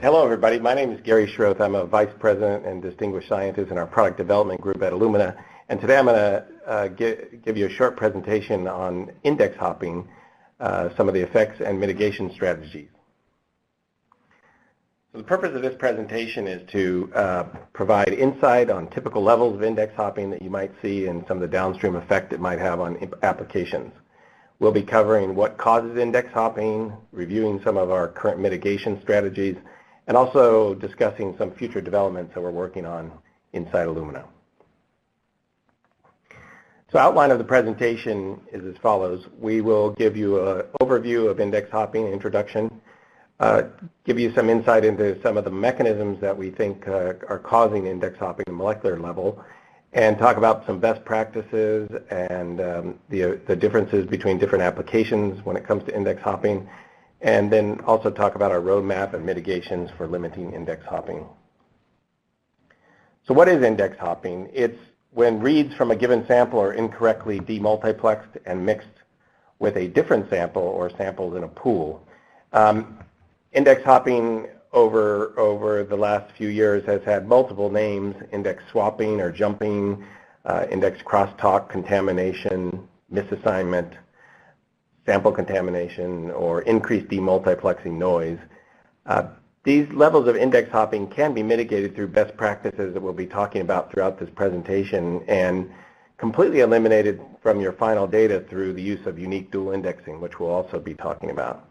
Hello, everybody. My name is Gary Schroth. I'm a Vice President and Distinguished Scientist in our Product Development Group at Illumina. And today I'm going to give you a short presentation on index hopping, some of the effects and mitigation strategies. So the purpose of this presentation is to provide insight on typical levels of index hopping that you might see and some of the downstream effect it might have on applications. We'll be covering what causes index hopping, reviewing some of our current mitigation strategies, and also discussing some future developments that we're working on inside Illumina. So outline of the presentation is as follows. We will give you an overview of index hopping, introduction, give you some insight into some of the mechanisms that we think are causing index hopping at a molecular level, and talk about some best practices and the differences between different applications when it comes to index hopping, and then also talk about our roadmap and mitigations for limiting index hopping. So what is index hopping? It's when reads from a given sample are incorrectly demultiplexed and mixed with a different sample or samples in a pool. Index hopping over the last few years has had multiple names: index swapping or jumping, index crosstalk, contamination, misassignment, sample contamination, or increased demultiplexing noise. These levels of index hopping can be mitigated through best practices that we'll be talking about throughout this presentation, and completely eliminated from your final data through the use of unique dual indexing, which we'll also be talking about.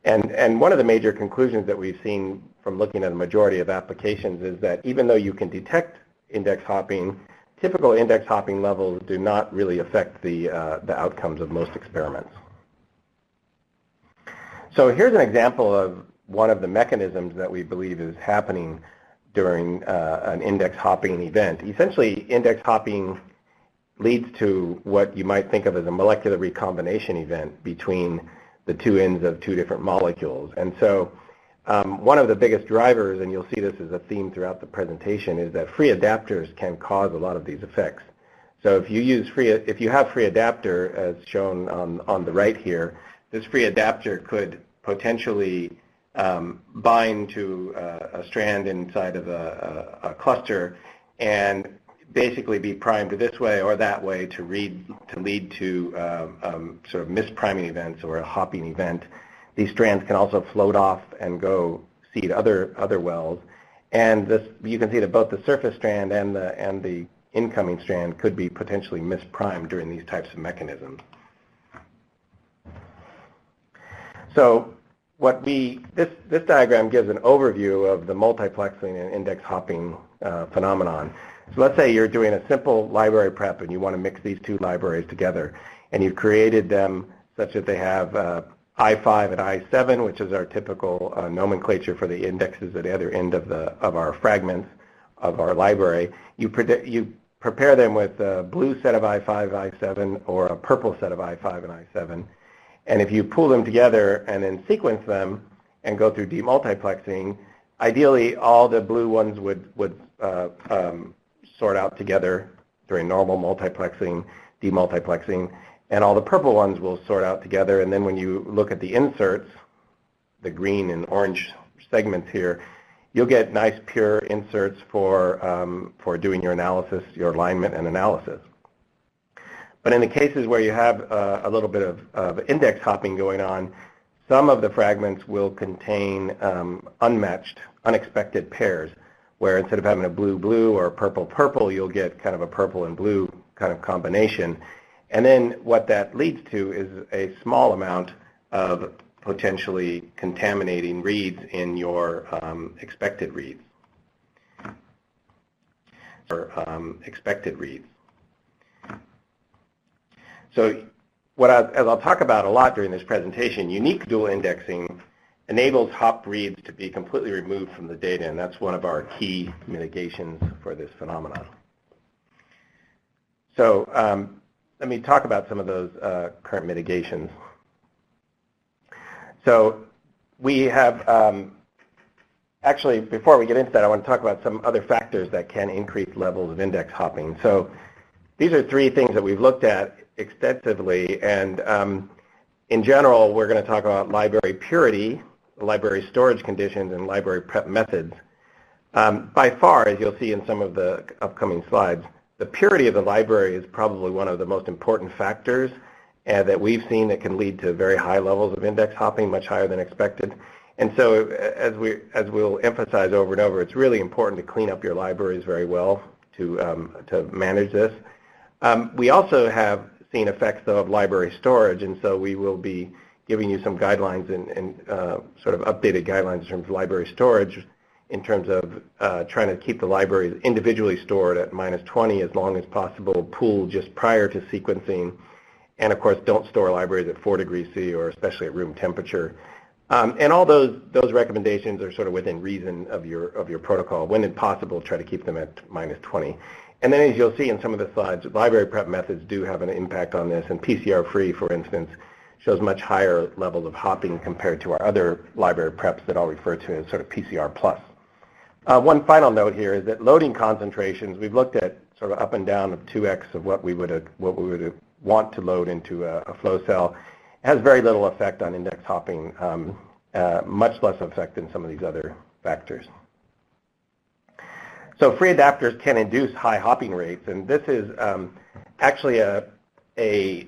And one of the major conclusions that we've seen from looking at a majority of applications is that even though you can detect index hopping, typical index hopping levels do not really affect the outcomes of most experiments. So here's an example of one of the mechanisms that we believe is happening during an index hopping event. Essentially, index hopping leads to what you might think of as a molecular recombination event between the two ends of two different molecules. And so one of the biggest drivers, and you'll see this as a theme throughout the presentation, is that free adapters can cause a lot of these effects. So if you have free adapter, as shown on the right here, this free adapter could potentially bind to a strand inside of a cluster and basically be primed this way or that way to lead to sort of mispriming events or a hopping event. These strands can also float off and go seed other wells, and you can see that both the surface strand and the incoming strand could be potentially misprimed during these types of mechanisms. So this diagram gives an overview of the multiplexing and index hopping phenomenon. So let's say you're doing a simple library prep and you want to mix these two libraries together, and you've created them such that they have I5 and I7, which is our typical nomenclature for the indexes at the other end of our fragments of our library. You prepare them with a blue set of I5, I7, or a purple set of I5 and I7. And if you pull them together and then sequence them and go through demultiplexing, ideally all the blue ones would sort out together during normal multiplexing, demultiplexing, and all the purple ones will sort out together. And then when you look at the inserts, the green and orange segments here, you'll get nice pure inserts for doing your analysis, your alignment and analysis. But in the cases where you have a little bit of index hopping going on, some of the fragments will contain unmatched, unexpected pairs, where instead of having a blue-blue or a purple-purple, you'll get kind of a purple and blue kind of combination. And then what that leads to is a small amount of potentially contaminating reads in your expected reads. So as I'll talk about a lot during this presentation, unique dual indexing enables hop reads to be completely removed from the data, and that's one of our key mitigations for this phenomenon. So let me talk about some of those current mitigations. So we have, actually, before we get into that, I want to talk about some other factors that can increase levels of index hopping. So these are three things that we've looked at extensively, and in general, we're going to talk about library purity, library storage conditions and library prep methods. By far, as you'll see in some of the upcoming slides, the purity of the library is probably one of the most important factors that we've seen that can lead to very high levels of index hopping, much higher than expected. And so as we'll emphasize over and over, it's really important to clean up your libraries very well to manage this. We also have seen effects, though, of library storage, and so we will be giving you some guidelines and sort of updated guidelines in terms of library storage, in terms of trying to keep the libraries individually stored at -20 as long as possible, pooled just prior to sequencing, and of course don't store libraries at 4 degrees C or especially at room temperature. And all those recommendations are sort of within reason of your protocol. When possible, try to keep them at -20. And then as you'll see in some of the slides, library prep methods do have an impact on this, and PCR-free, for instance, shows much higher levels of hopping compared to our other library preps that I'll refer to as sort of PCR plus. One final note here is that loading concentrations, we've looked at sort of up and down of 2x of what we would want to load into a flow cell. It has very little effect on index hopping, much less effect than some of these other factors. So free adapters can induce high hopping rates, and this is actually a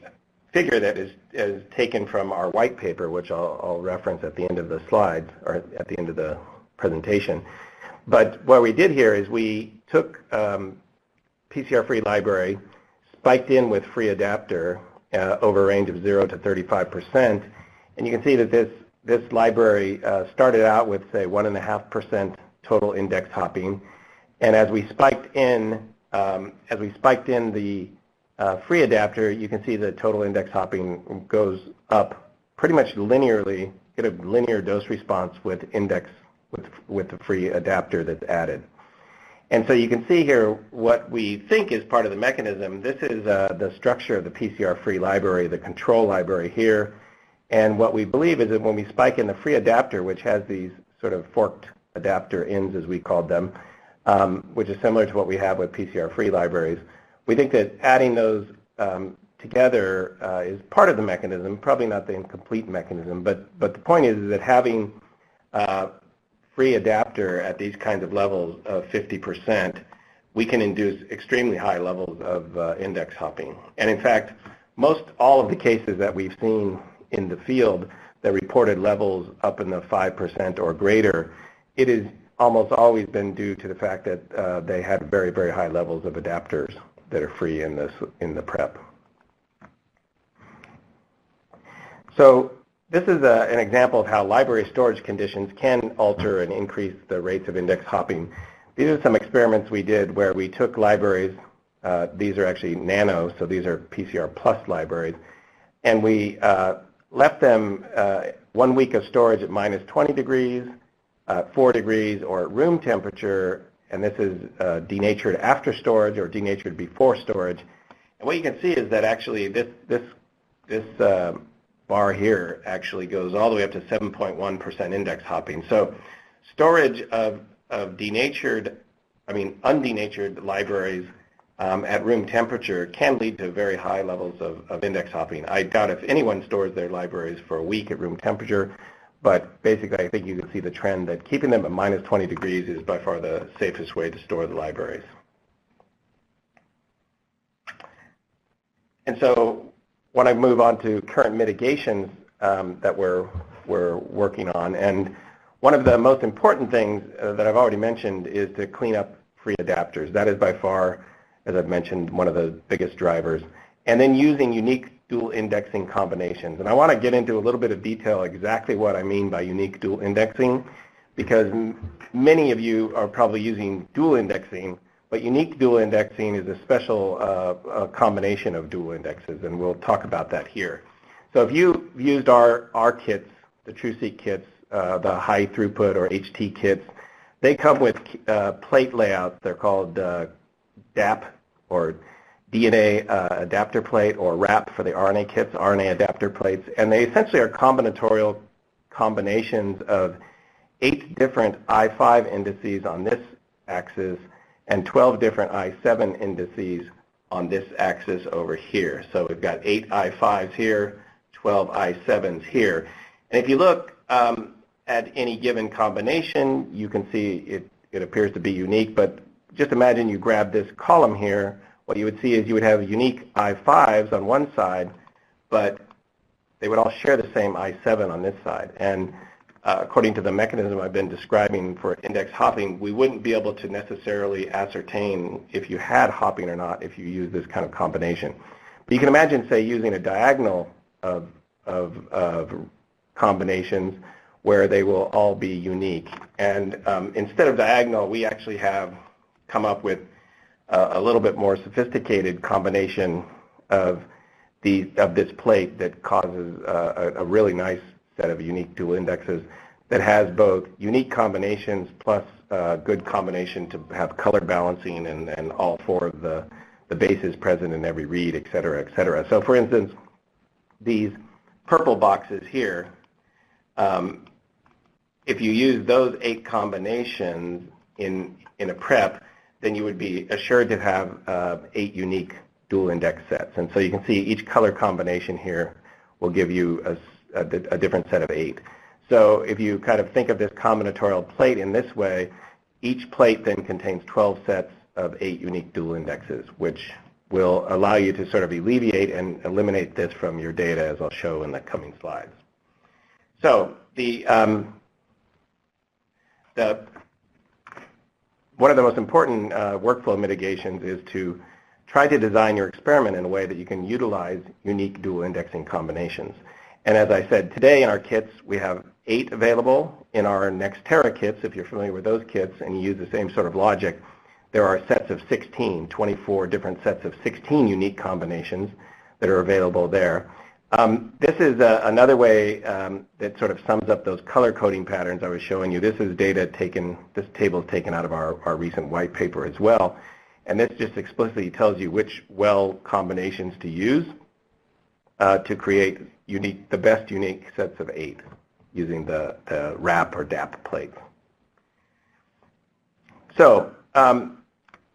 figure that is taken from our white paper, which I'll reference at the end of the slides, or at the end of the presentation. But what we did here is we took PCR-free library, spiked in with free adapter over a range of 0 to 35%, and you can see that this library started out with, say, 1.5% total index hopping, and as we spiked in the free adapter, you can see the total index hopping goes up pretty much linearly, get a linear dose response with the free adapter that's added. And so you can see here what we think is part of the mechanism. This is the structure of the PCR-free library, the control library here. And what we believe is that when we spike in the free adapter, which has these sort of forked adapter ends, as we called them, which is similar to what we have with PCR-free libraries, we think that adding those together is part of the mechanism, probably not the complete mechanism, but the point is that having free adapter at these kinds of levels of 50%, we can induce extremely high levels of index hopping. And in fact, most all of the cases that we've seen in the field that reported levels up in the 5% or greater, it has almost always been due to the fact that they had very, very high levels of adapters that are free in the prep. So this is an example of how library storage conditions can alter and increase the rates of index hopping. These are some experiments we did where we took libraries, these are actually nano, so these are PCR plus libraries, and we left them 1 week of storage at -20 degrees, 4 degrees, or at room temperature, and this is denatured after storage or denatured before storage. And what you can see is that actually this bar here actually goes all the way up to 7.1% index hopping. So storage of undenatured libraries at room temperature can lead to very high levels of index hopping. I doubt if anyone stores their libraries for a week at room temperature, but basically I think you can see the trend that keeping them at -20 degrees is by far the safest way to store the libraries. And so when I move on to current mitigations that we're working on, and one of the most important things that I've already mentioned is to clean up free adapters. That is by far, as I've mentioned, one of the biggest drivers. And then using unique dual indexing combinations. And I want to get into a little bit of detail exactly what I mean by unique dual indexing, because many of you are probably using dual indexing, but unique dual indexing is a special combination of dual indexes, and we'll talk about that here. So if you used our kits, the TruSeq kits, the high throughput or HT kits, they come with plate layouts. They're called DAP or DNA adapter plate, or RAP for the RNA kits, RNA adapter plates, and they essentially are combinatorial combinations of 8 different I5 indices on this axis and 12 different I7 indices on this axis over here. So we've got 8 I5s here, 12 I7s here. And if you look at any given combination, you can see it appears to be unique, but just imagine you grab this column here. What you would see is you would have unique I5s on one side, but they would all share the same I7 on this side. And according to the mechanism I've been describing for index hopping, we wouldn't be able to necessarily ascertain if you had hopping or not if you use this kind of combination. But you can imagine, say, using a diagonal of combinations where they will all be unique. And instead of diagonal, we actually have come up with a little bit more sophisticated combination of this plate that causes a really nice set of unique dual indexes that has both unique combinations plus good combination to have color balancing and all four of the bases present in every read, et cetera, et cetera. So for instance, these purple boxes here, if you use those 8 combinations in a prep, then you would be assured to have 8 unique dual index sets. And so you can see each color combination here will give you a different set of 8. So if you kind of think of this combinatorial plate in this way, each plate then contains 12 sets of 8 unique dual indexes, which will allow you to sort of alleviate and eliminate this from your data, as I'll show in the coming slides. So one of the most important workflow mitigations is to try to design your experiment in a way that you can utilize unique dual indexing combinations. And as I said, today in our kits, we have 8 available. In our Nextera kits, if you're familiar with those kits and you use the same sort of logic, there are sets of 16, 24 different sets of 16 unique combinations that are available there. This is another way that sort of sums up those color coding patterns I was showing you. This is data taken, this table is taken out of our recent white paper as well. And this just explicitly tells you which well combinations to use to create the best unique sets of 8 using the RAP or DAP plate. So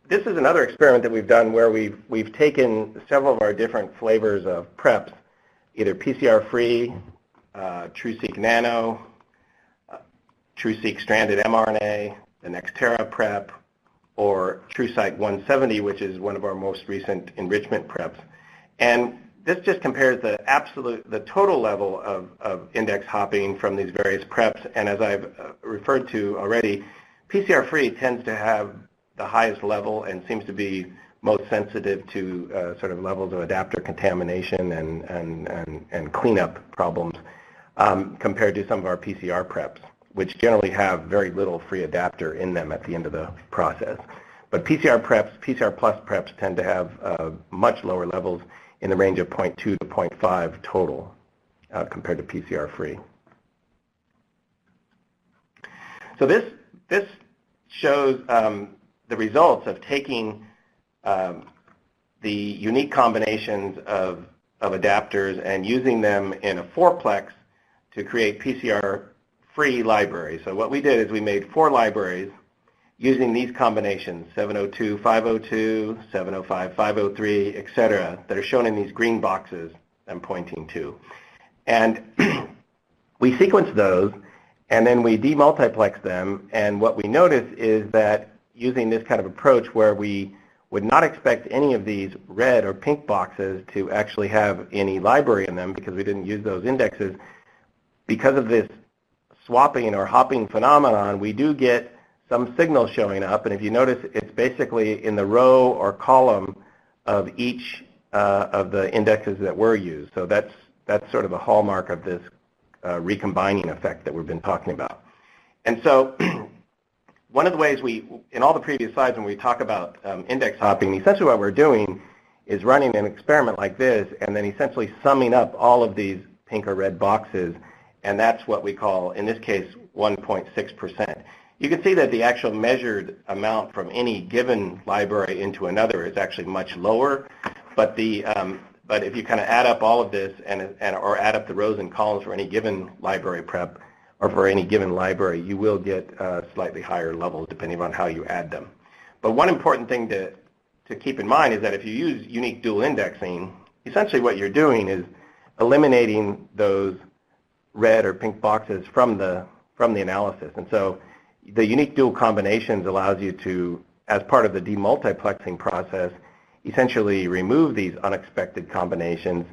this is another experiment that we've done where we've taken several of our different flavors of preps, either PCR-free, TrueSeq Nano, TrueSeq stranded mRNA, the Nextera prep, or TrueSeq 170, which is one of our most recent enrichment preps. And this just compares the total level of index hopping from these various preps. And as I've referred to already, PCR-free tends to have the highest level and seems to be most sensitive to sort of levels of adapter contamination and cleanup problems compared to some of our PCR preps, which generally have very little free adapter in them at the end of the process. But PCR plus preps tend to have much lower levels in the range of 0.2 to 0.5 total compared to PCR-free. So this shows the results of taking the unique combinations of adapters and using them in a 4-plex to create PCR-free libraries. So what we did is we made 4 libraries using these combinations, 702, 502, 705, 503, et cetera, that are shown in these green boxes I'm pointing to. And we sequenced those, and then we demultiplex them, and what we noticed is that using this kind of approach where we would not expect any of these red or pink boxes to actually have any library in them because we didn't use those indexes, because of this swapping or hopping phenomenon, we do get some signal showing up, and if you notice, it's basically in the row or column of each of the indexes that were used. So that's sort of a hallmark of this recombining effect that we've been talking about. And so one of the ways in all the previous slides when we talk about index hopping, essentially what we're doing is running an experiment like this and then essentially summing up all of these pink or red boxes, and that's what we call, in this case, 1.6%. You can see that the actual measured amount from any given library into another is actually much lower, but if you kind of add up all of this or add up the rows and columns for any given library prep or for any given library, you will get slightly higher levels depending on how you add them. But one important thing to keep in mind is that if you use unique dual indexing, essentially what you're doing is eliminating those red or pink boxes from the from the analysis. And so the unique dual combinations allows you to, as part of the demultiplexing process, essentially remove these unexpected combinations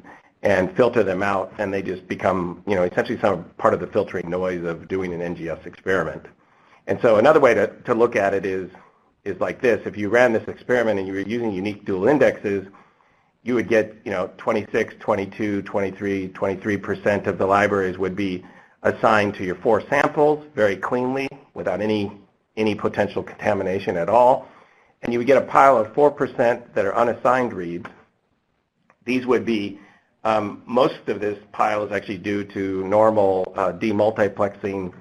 and filter them out, and they just become, essentially some part of the filtering noise of doing an NGS experiment. And so another way to look at it is like this. If you ran this experiment and you were using unique dual indexes, you would get, 26, 22, 23, 23% of the libraries would be assigned to your 4 samples very cleanly without any potential contamination at all. And you would get a pile of 4% that are unassigned reads. These would be, most of this pile is actually due to normal demultiplexing,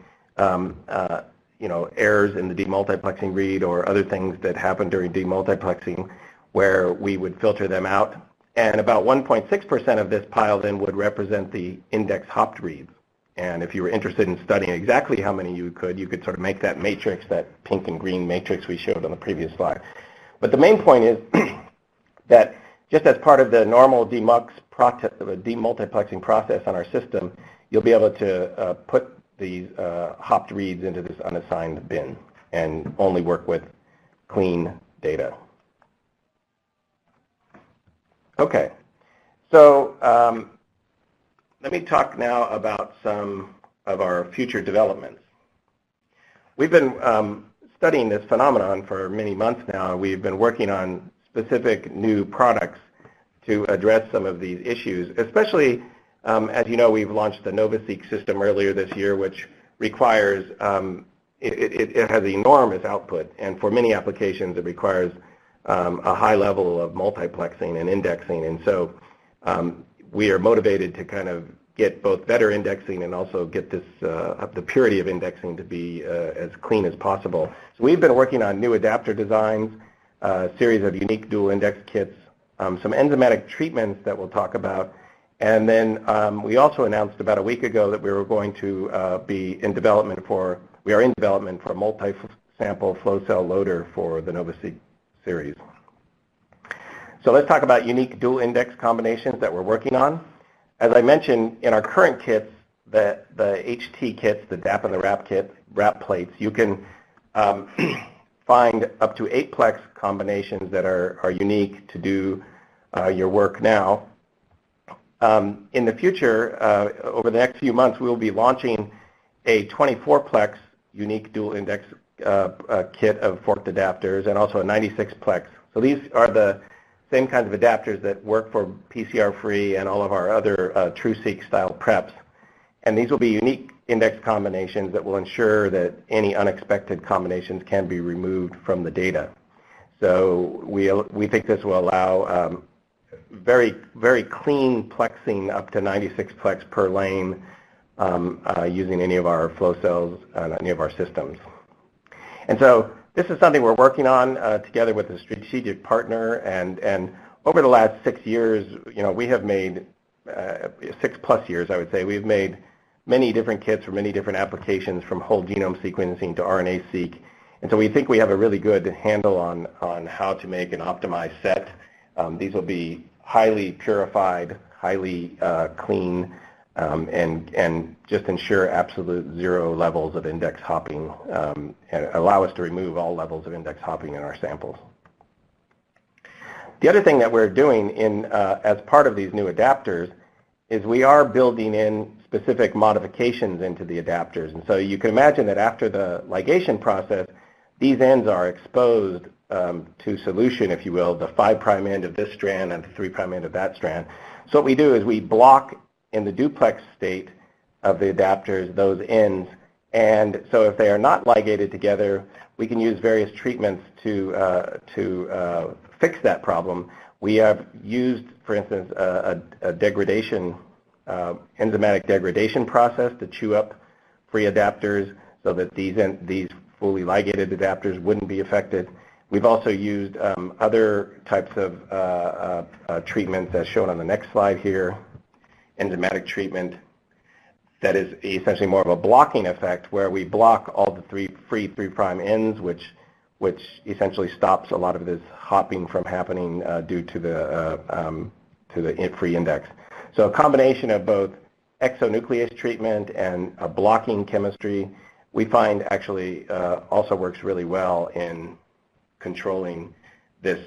errors in the demultiplexing read or other things that happen during demultiplexing where we would filter them out. And about 1.6% of this pile then would represent the index hopped reads. And if you were interested in studying exactly how many you could sort of make that matrix, that pink and green matrix we showed on the previous slide. But the main point is that just as part of the normal demultiplexing process on our system, you'll be able to put these hopped reads into this unassigned bin and only work with clean data. Okay, so let me talk now about some of our future developments. We've been studying this phenomenon for many months now. We've been working on specific new products to address some of these issues, especially, as you know, we've launched the NovaSeq system earlier this year, which requires, it has enormous output, and for many applications it requires a high level of multiplexing and indexing, and so we are motivated to kind of get both better indexing and also get this the purity of indexing to be as clean as possible. So we've been working on new adapter designs, a series of unique dual index kits, some enzymatic treatments that we'll talk about, and then we also announced about a week ago that we were going to be in development for, we are in development for a multi-sample flow cell loader for the NovaSeq series. So let's talk about unique dual index combinations that we're working on. As I mentioned, in our current kits, the HT kits, the DAP and the RAP plates, you can find up to 8-plex combinations that are unique to do your work now. In the future, over the next few months, we will be launching a 24-plex unique dual index kit of forked adapters and also a 96-plex. So these are the same kinds of adapters that work for PCR-free and all of our other TrueSeq style preps. And these will be unique index combinations that will ensure that any unexpected combinations can be removed from the data. So we think this will allow very, very clean plexing up to 96 plex per lane using any of our flow cells and any of our systems. And so this is something we're working on together with a strategic partner, and over the last 6 years, we have made, 6+ years I would say, we've made many different kits for many different applications from whole genome sequencing to RNA-seq, and so we think we have a really good handle on how to make an optimized set. These will be highly purified, highly clean, and just ensure absolute 0 levels of index hopping and allow us to remove all levels of index hopping in our samples. The other thing that we're doing as part of these new adapters is we are building in specific modifications into the adapters. And so you can imagine that after the ligation process, these ends are exposed to solution, if you will, the 5' end of this strand and the 3' end of that strand. So what we do is we block in the duplex state of the adapters those ends, and so if they are not ligated together, we can use various treatments to fix that problem. We have used, for instance, a degradation, enzymatic degradation process to chew up free adapters so that these fully ligated adapters wouldn't be affected. We've also used other types of treatments as shown on the next slide here, enzymatic treatment that is essentially more of a blocking effect where we block all the free 3' ends, which essentially stops a lot of this hopping from happening due to the free index. So a combination of both exonuclease treatment and a blocking chemistry we find actually also works really well in controlling this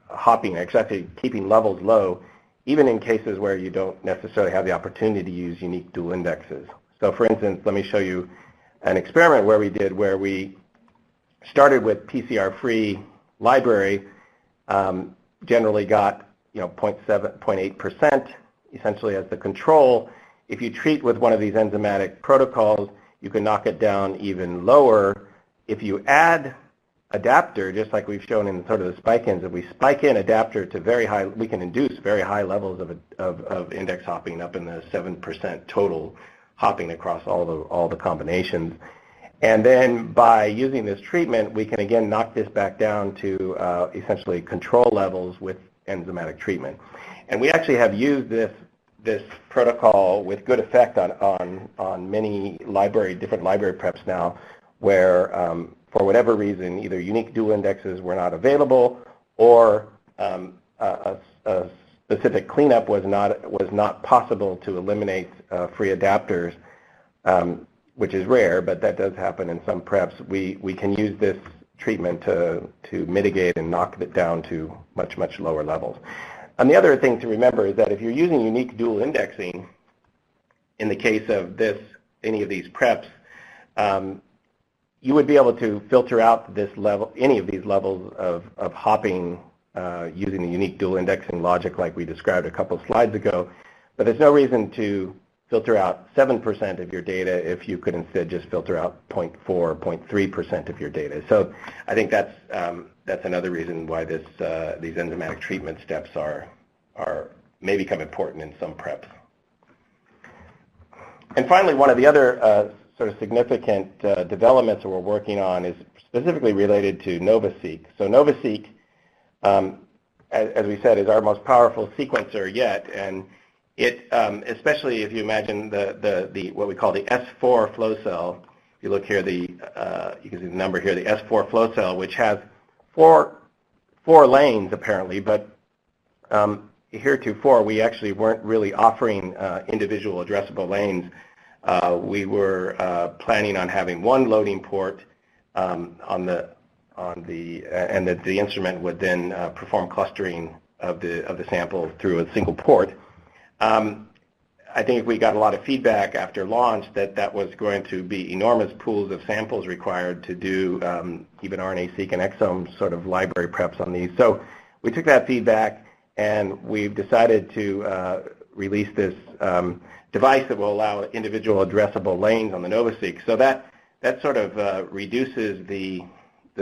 hopping, actually keeping levels low, even in cases where you don't necessarily have the opportunity to use unique dual indexes. So for instance, let me show you an experiment where we started with PCR-free library, generally got 0.8% essentially as the control. If you treat with one of these enzymatic protocols, you can knock it down even lower. If you add adapter, just like we've shown in sort of the spike-ins, if we spike in adapter to very high, we can induce very high levels of index hopping up in the 7% total hopping across all the combinations. And then by using this treatment, we can again knock this back down to essentially control levels with enzymatic treatment. And we actually have used this protocol with good effect on many different library preps now, where for whatever reason, either unique dual indexes were not available, or a specific cleanup was not possible to eliminate free adapters, which is rare, but that does happen in some preps. We can use this treatment to mitigate and knock it down to much, much lower levels. And the other thing to remember is that if you're using unique dual indexing, in the case of any of these preps, you would be able to filter out any of these levels of hopping using the unique dual indexing logic like we described a couple of slides ago. But there's no reason to filter out 7% of your data if you could instead just filter out 0.4, 0.3% of your data. So I think that's another reason why these enzymatic treatment steps may become important in some preps. And finally, one of the other sort of significant developments that we're working on is specifically related to NovaSeq. So NovaSeq, as we said, is our most powerful sequencer yet, and it, especially if you imagine what we call the S4 flow cell. If you look here, you can see the number here, the S4 flow cell, which has four lanes apparently, but heretofore we actually weren't really offering individual addressable lanes. We were planning on having one loading port and that the instrument would then perform clustering of the sample through a single port. I think we got a lot of feedback after launch that was going to be enormous pools of samples required to do even RNA-seq and exome sort of library preps on these. So we took that feedback and we've decided to release this device that will allow individual addressable lanes on the NovaSeq. So that sort of reduces the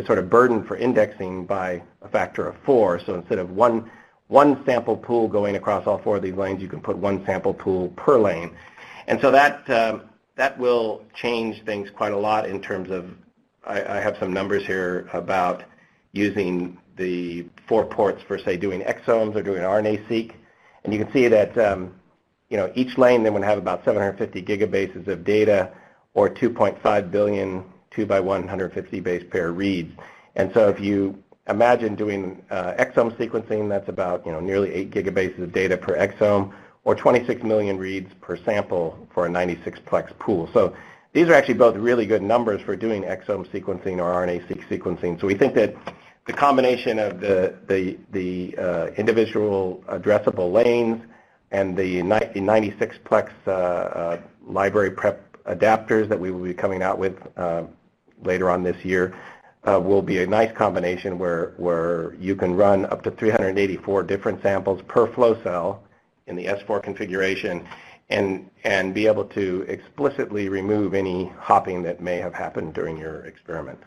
sort of burden for indexing by a factor of 4. So instead of one sample pool going across all 4 of these lanes, you can put one sample pool per lane. And so that will change things quite a lot in terms of, I have some numbers here about using the 4 ports for, say, doing exomes or doing RNA-seq. And you can see that each lane then would have about 750 gigabases of data, or 2.5 billion 2 by 150 base pair reads. And so if you imagine doing exome sequencing, that's about nearly 8 gigabases of data per exome, or 26 million reads per sample for a 96-plex pool. So these are actually both really good numbers for doing exome sequencing or RNA-seq sequencing. So we think that the combination of the individual addressable lanes and the 96-plex library prep adapters that we will be coming out with later on this year will be a nice combination where you can run up to 384 different samples per flow cell in the S4 configuration and be able to explicitly remove any hopping that may have happened during your experiment.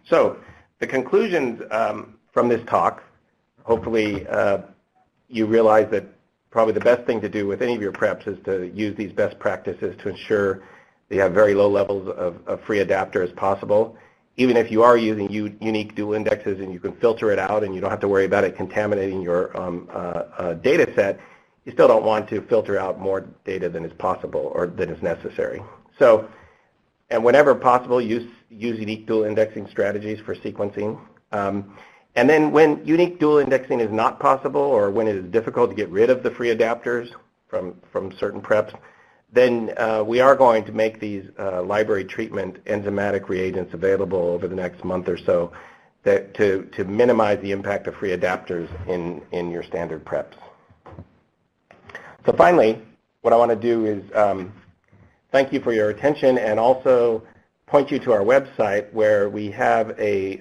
So the conclusions from this talk, hopefully you realize that probably the best thing to do with any of your preps is to use these best practices to ensure that you have very low levels of free adapter as possible. Even if you are using unique dual indexes and you can filter it out and you don't have to worry about it contaminating your data set, you still don't want to filter out more data than is possible or than is necessary. So, and whenever possible, use unique dual indexing strategies for sequencing. And then when unique dual indexing is not possible or when it is difficult to get rid of the free adapters from certain preps, then we are going to make these library treatment enzymatic reagents available over the next month or so to minimize the impact of free adapters in your standard preps. So finally, what I want to do is thank you for your attention and also point you to our website where we have a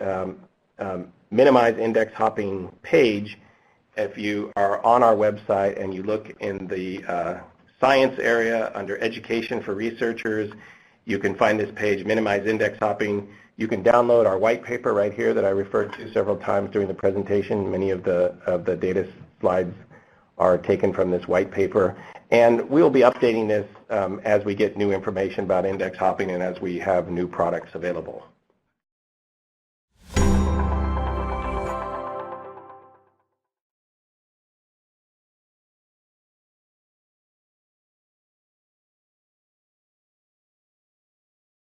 minimize index hopping page. If you are on our website and you look in the science area under education for researchers, you can find this page, minimize index hopping. You can download our white paper right here that I referred to several times during the presentation. Many of the data slides are taken from this white paper. And we'll be updating this as we get new information about index hopping and as we have new products available.